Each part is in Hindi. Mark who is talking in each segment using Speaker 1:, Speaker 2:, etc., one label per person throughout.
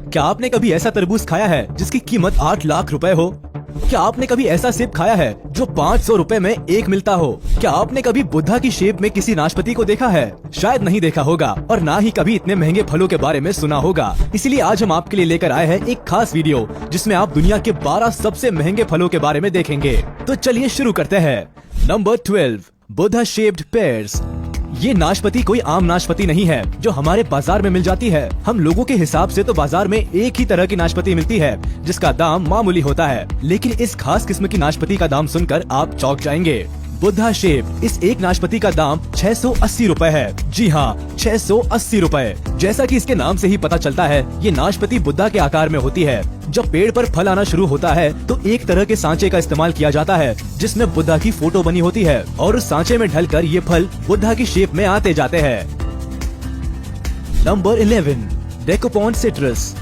Speaker 1: क्या आपने कभी ऐसा तरबूज खाया है जिसकी कीमत 8 लाख रुपए हो? क्या आपने कभी ऐसा सेब खाया है जो 500 रुपए में एक मिलता हो? क्या आपने कभी बुद्धा की शेप में किसी नाशपाती को देखा है? शायद नहीं देखा होगा और ना ही कभी इतने महंगे फलों के बारे में सुना होगा। इसलिए आज हम आपके लिए लेकर आए हैं एक खास वीडियो जिसमें आप दुनिया के 12 सबसे महंगे फलों के बारे में देखेंगे। तो चलिए शुरू करते हैं। Number 12, Buddha shaped pairs. ये नाशपाती कोई आम नाशपाती नहीं है जो हमारे बाजार में मिल जाती है। हम लोगों के हिसाब से तो बाजार में एक ही तरह की नाशपाती मिलती है जिसका दाम मामूली होता है, लेकिन इस खास किस्म की नाशपाती का दाम सुनकर आप चौंक जाएंगे। बुद्धा शेप, इस एक नाशपाती का दाम 680 रुपए है। जी हाँ, 680 रुपए। जैसा कि इसके नाम से ही पता चलता है, ये नाशपाती बुद्धा के आकार में होती है। जब पेड़ पर फल आना शुरू होता है तो एक तरह के सांचे का इस्तेमाल किया जाता है जिसमें बुद्धा की फोटो बनी होती है और उस सांचे में ढलकर ये फल बुद्धा की शेप में आते जाते हैं। Number 11, Dekopon citrus.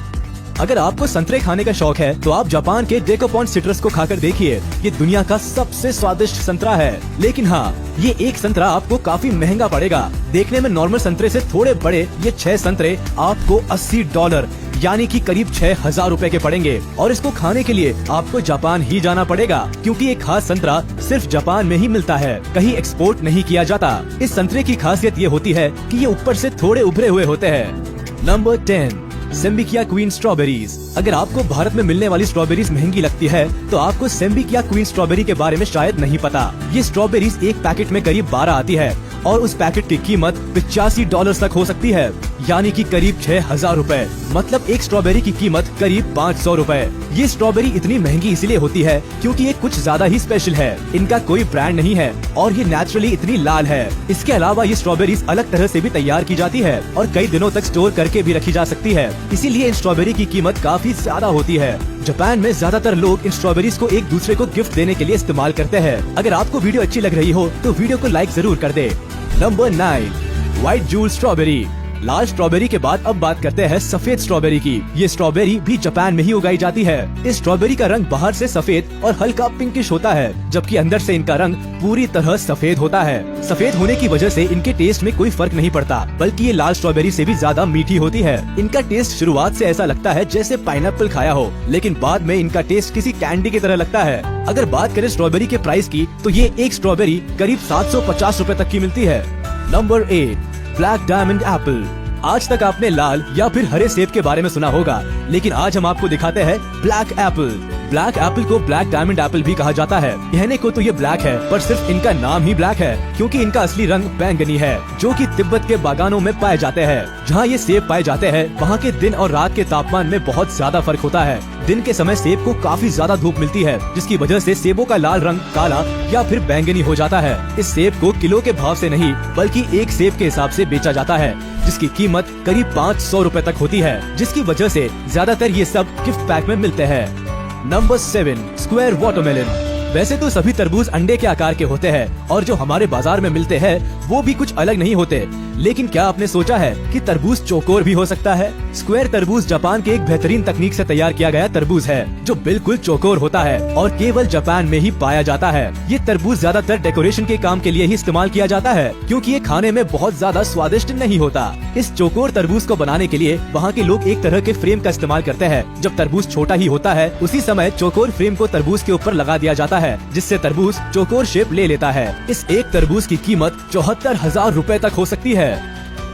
Speaker 1: अगर आपको संतरे खाने का शौक है तो आप जापान के डेकोपॉन सिट्रस को खाकर देखिए। ये दुनिया का सबसे स्वादिष्ट संतरा है, लेकिन हाँ, ये एक संतरा आपको काफी महंगा पड़ेगा। देखने में नॉर्मल संतरे से थोड़े बड़े ये 6 संतरे आपको $80 यानी कि करीब 6,000 रुपए के पड़ेंगे और इसको खाने के लिए आपको जापान ही जाना पड़ेगा क्योंकि ये खास संतरा सिर्फ जापान में ही मिलता है, कहीं एक्सपोर्ट नहीं किया जाता। इस संतरे की खासियत ये होती है कि ये ऊपर से थोड़े उभरे हुए होते हैं। Number 10, Sembikiya queen strawberries. अगर आपको भारत में मिलने वाली स्ट्रॉबेरीज महंगी लगती है तो आपको सेम्बिकिया क्वीन स्ट्रॉबेरी के बारे में शायद नहीं पता। ये स्ट्रॉबेरीज एक पैकेट में करीब 12 आती है और उस पैकेट की कीमत $85 तक हो सकती है, यानी कि करीब 6,000 रुपए। मतलब एक स्ट्रॉबेरी की कीमत करीब 500 रुपए। ये स्ट्रॉबेरी इतनी महंगी इसलिए होती है क्योंकि ये कुछ ज्यादा ही स्पेशल है। इनका कोई ब्रांड नहीं है और ये नेचुरली इतनी लाल है। इसके अलावा ये स्ट्रॉबेरीज अलग तरह से भी तैयार की जाती है और कई दिनों तक स्टोर करके भी रखी जा सकती है, इसीलिए इन स्ट्रॉबेरी की कीमत काफी ज्यादा होती है। जापान में ज्यादातर लोग इन स्ट्रॉबेरीज को एक दूसरे को गिफ्ट देने के लिए इस्तेमाल करते हैं। अगर आपको वीडियो अच्छी लग रही हो तो वीडियो को लाइक जरूर कर दे। Number 9, white jewel strawberry. लाल स्ट्रॉबेरी के बाद अब बात करते हैं सफेद स्ट्रॉबेरी की। ये स्ट्रॉबेरी भी जापान में ही उगाई जाती है। इस स्ट्रॉबेरी का रंग बाहर से सफेद और हल्का पिंकिश होता है, जबकि अंदर से इनका रंग पूरी तरह सफेद होता है। सफेद होने की वजह से इनके टेस्ट में कोई फर्क नहीं पड़ता, बल्कि ये लाल स्ट्रॉबेरी से भी ज्यादा मीठी होती है। इनका टेस्ट शुरुआत से ऐसा लगता है जैसे पाइनएप्पल खाया हो, लेकिन बाद में इनका टेस्ट किसी कैंडी की तरह लगता है। अगर बात करें स्ट्रॉबेरी के प्राइस की तो ये एक स्ट्रॉबेरी करीब 750 रुपए तक की मिलती है। Number 8, black diamond Apple. आज तक आपने लाल या फिर हरे सेब के बारे में सुना होगा, लेकिन आज हम आपको दिखाते हैं ब्लैक एप्पल। ब्लैक एप्पल को ब्लैक डायमंड एप्पल भी कहा जाता है। कहने को तो ये ब्लैक है, पर सिर्फ इनका नाम ही ब्लैक है क्योंकि इनका असली रंग बैंगनी है, जो कि तिब्बत के बागानों में पाए जाते हैं। जहाँ ये सेब पाए जाते हैं वहाँ के दिन और रात के तापमान में बहुत ज्यादा फर्क होता है। दिन के समय सेब को काफी ज्यादा धूप मिलती है, जिसकी वजह से सेबों का लाल रंग काला या फिर बैंगनी हो जाता है। इस सेब को किलो के भाव से नहीं बल्कि एक सेब के हिसाब से बेचा जाता है, जिसकी कीमत करीब 500 रुपए तक होती है, जिसकी वजह से ज्यादातर ये सब गिफ्ट पैक में मिलते हैं। Number 7, square watermelon. वैसे तो सभी तरबूज अंडे के आकार के होते हैं और जो हमारे बाजार में मिलते हैं वो भी कुछ अलग नहीं होते, लेकिन क्या आपने सोचा है कि तरबूज चौकोर भी हो सकता है? स्क्वायर तरबूज जापान के एक बेहतरीन तकनीक से तैयार किया गया तरबूज है जो बिल्कुल चौकोर होता है और केवल जापान में ही पाया जाता है। ये तरबूज ज्यादातर डेकोरेशन के काम के लिए ही इस्तेमाल किया जाता है क्योंकि ये खाने में बहुत ज्यादा स्वादिष्ट नहीं होता। इस चौकोर तरबूज को बनाने के लिए वहाँ के लोग एक तरह के फ्रेम का इस्तेमाल करते हैं। जब तरबूज छोटा ही होता है उसी समय चौकोर फ्रेम को तरबूज के ऊपर लगा दिया जाता है, जिससे तरबूज चौकोर शेप ले लेता है। इस एक तरबूज की कीमत 74,000 रुपए तक हो सकती है।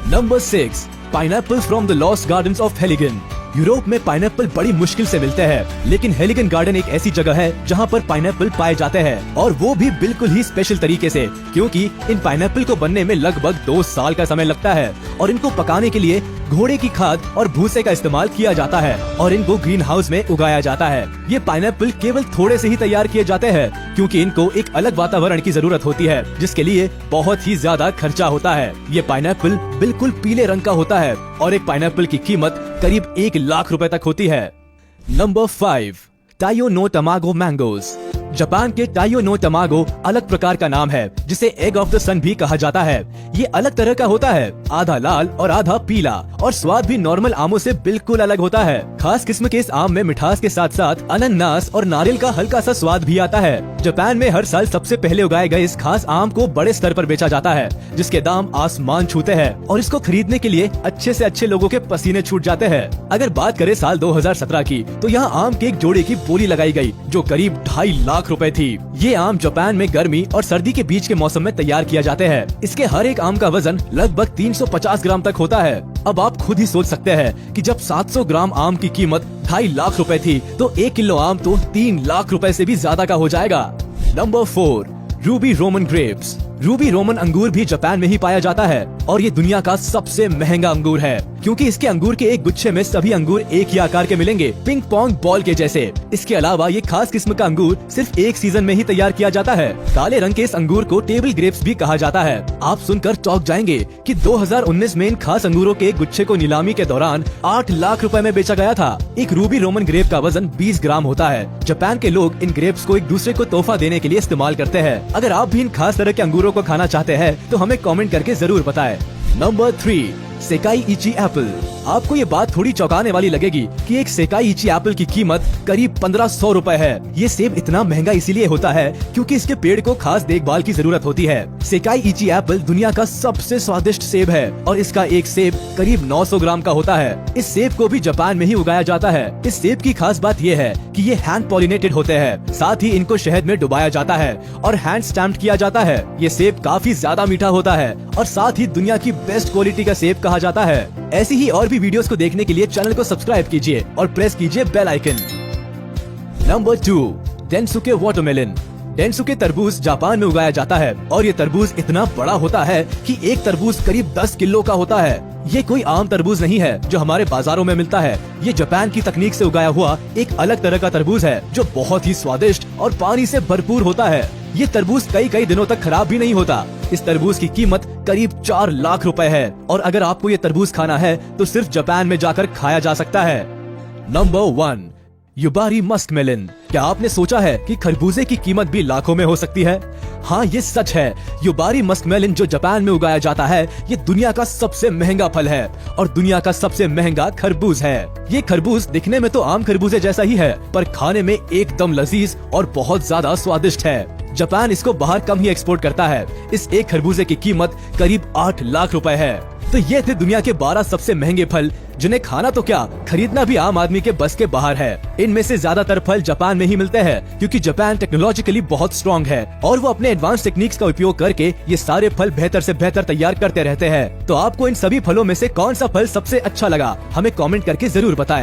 Speaker 1: Number 6, pineapple from the lost gardens of Heligan. Europe में पाइनएप्पल बड़ी मुश्किल से मिलते हैं, लेकिन हेलिगन गार्डन एक ऐसी जगह है जहाँ पर पाइनएप्पल पाए जाते हैं और वो भी बिल्कुल ही स्पेशल तरीके से, क्योंकि इन पाइनएप्पल को बनने में लगभग 2 साल का समय लगता है और इनको पकाने के लिए घोड़े की खाद और भूसे का इस्तेमाल किया जाता है और इनको ग्रीन हाउस में उगाया जाता है। ये पाइनएप्पल केवल थोड़े से ही तैयार किए जाते हैं क्योंकि इनको एक अलग वातावरण की जरूरत होती है, जिसके लिए बहुत ही ज्यादा खर्चा होता है। ये पाइनएप्पल बिल्कुल पीले रंग का होता है और एक पाइनएप्पल की कीमत करीब 1 लाख रुपए तक होती है। Number 5, Taiyo no Tamago mangoes. Japan के टाइयो नो तमागो अलग प्रकार का नाम है, जिसे एग ऑफ द सन भी कहा जाता है। ये अलग तरह का होता है, आधा लाल और आधा पीला, और स्वाद भी नॉर्मल आमों से बिल्कुल अलग होता है। खास किस्म के इस आम में मिठास के साथ साथ अनानास और नारियल का हल्का सा स्वाद भी आता है। जापान में हर साल सबसे पहले उगाए गए इस खास आम को बड़े स्तर पर बेचा जाता है, जिसके दाम आसमान छूते हैं, और इसको खरीदने के लिए अच्छे से अच्छे लोगों के पसीने छूट जाते हैं। अगर बात करें साल 2017 की, तो यहाँ आम के एक जोड़े की बोली लगाई गई, जो करीब 2.5 लाख रुपए थी। ये आम जापान में गर्मी और सर्दी के बीच के मौसम में तैयार किया जाते हैं। इसके हर एक आम का वजन लगभग 350 ग्राम तक होता है। अब आप खुद ही सोच सकते हैं कि जब 700 ग्राम आम की कीमत 2.5 लाख रुपए थी, तो 1 किलो आम तो 3 लाख रुपए से भी ज्यादा का हो जाएगा। Number 4, Ruby Roman grapes. Ruby Roman अंगूर भी जापान में ही पाया जाता है, और ये दुनिया का सबसे महंगा अंगूर है, क्योंकि इसके अंगूर के एक गुच्छे में सभी अंगूर एक ही आकार के मिलेंगे, पिंग पोंग बॉल के जैसे। इसके अलावा ये खास किस्म का अंगूर सिर्फ एक सीजन में ही तैयार किया जाता है। काले रंग के इस अंगूर को टेबल ग्रेप्स भी कहा जाता है। आप सुनकर चौंक जाएंगे कि 2019 में इन खास अंगूरों के एक गुच्छे को नीलामी के दौरान 8 लाख रुपए में बेचा गया था। एक रूबी रोमन ग्रेप का वजन 20 ग्राम होता है। जापान के लोग इन ग्रेप्स को एक दूसरे को तोहफा देने के लिए इस्तेमाल करते हैं। अगर आप भी इन खास तरह के अंगूरों को खाना चाहते हैं, तो हमें कमेंट करके जरूर बताएं। Number 3, Sekai Ichi apple. आपको ये बात थोड़ी चौंकाने वाली लगेगी कि एक सेकाई इची एप्पल की कीमत करीब 1500 रुपए है। ये सेब इतना महंगा इसीलिए होता है क्योंकि इसके पेड़ को खास देखभाल की जरूरत होती है। सेकाई इची एप्पल दुनिया का सबसे स्वादिष्ट सेब है, और इसका एक सेब करीब 900 ग्राम का होता है। इस सेब को भी जापान में ही उगाया जाता है। इस सेब की खास बात ये है कि ये हैंड पॉलिनेटेड होते हैं, साथ ही इनको शहद में डुबाया जाता है और हैंड स्टैम्प्ड किया जाता है। ये सेब काफी ज्यादा मीठा होता है, और साथ ही दुनिया की बेस्ट क्वालिटी का सेब कहा जाता है। ऐसी ही और भी वीडियोस को देखने के लिए चैनल को सब्सक्राइब कीजिए और प्रेस कीजिए bell icon. Number 2, Densuke watermelon. Densuke तरबूज जापान में उगाया जाता है, और ये तरबूज इतना बड़ा होता है कि एक तरबूज करीब 10 किलो का होता है। ये कोई आम तरबूज नहीं है जो हमारे बाजारों में मिलता है। ये जापान की तकनीक से उगाया हुआ एक अलग तरह का तरबूज है, जो बहुत ही स्वादिष्ट और पानी से भरपूर होता है। ये तरबूज कई दिनों तक खराब भी नहीं होता। इस तरबूज की कीमत करीब 4 लाख रुपए है, और अगर आपको ये तरबूज खाना है तो सिर्फ जापान में जाकर खाया जा सकता है। Number 1, Yubari muskmelon. क्या आपने सोचा है कि खरबूजे की कीमत भी लाखों में हो सकती है? हाँ, ये सच है। युबारी मस्कमेलन जो जापान में उगाया जाता है, ये दुनिया का सबसे महंगा फल है और दुनिया का सबसे महंगा खरबूज है। ये खरबूज दिखने में तो आम खरबूजे जैसा ही है, पर खाने में एकदम लजीज और बहुत ज्यादा स्वादिष्ट है। जापान इसको बाहर कम ही एक्सपोर्ट करता है। इस एक खरबूजे की कीमत करीब 8 लाख रुपए है। तो ये थे दुनिया के 12 सबसे महंगे फल, जिन्हें खाना तो क्या, खरीदना भी आम आदमी के बस के बाहर है। इनमें से ज्यादातर फल जापान में ही मिलते हैं, क्योंकि जापान टेक्नोलॉजिकली बहुत स्ट्रॉन्ग है, और वो अपने एडवांस टेक्निक्स का उपयोग करके ये सारे फल बेहतर से बेहतर तैयार करते रहते हैं। तो आपको इन सभी फलों में से कौन सा फल सबसे अच्छा लगा, हमें कमेंट करके जरूर बताएं।